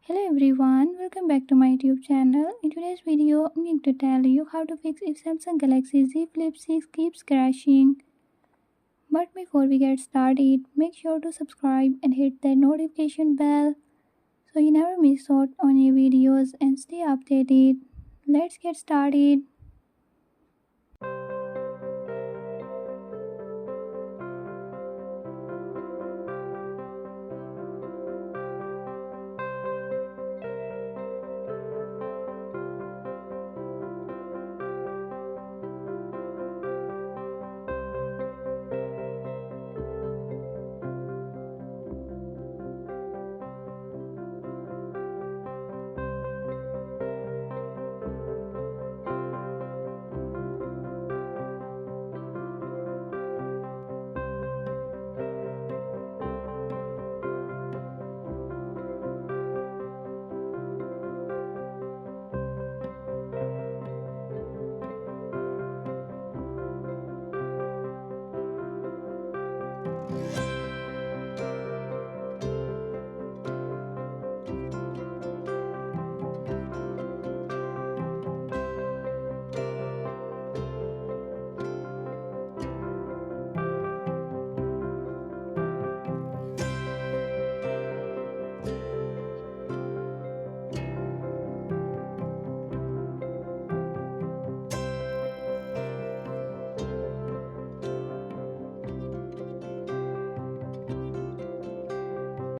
Hello everyone, welcome back to my YouTube channel. In today's video, I'm going to tell you how to fix if Samsung Galaxy Z Flip 6 keeps crashing. But before we get started, make sure to subscribe and hit that notification bell so you never miss out on new videos and stay updated. Let's get started.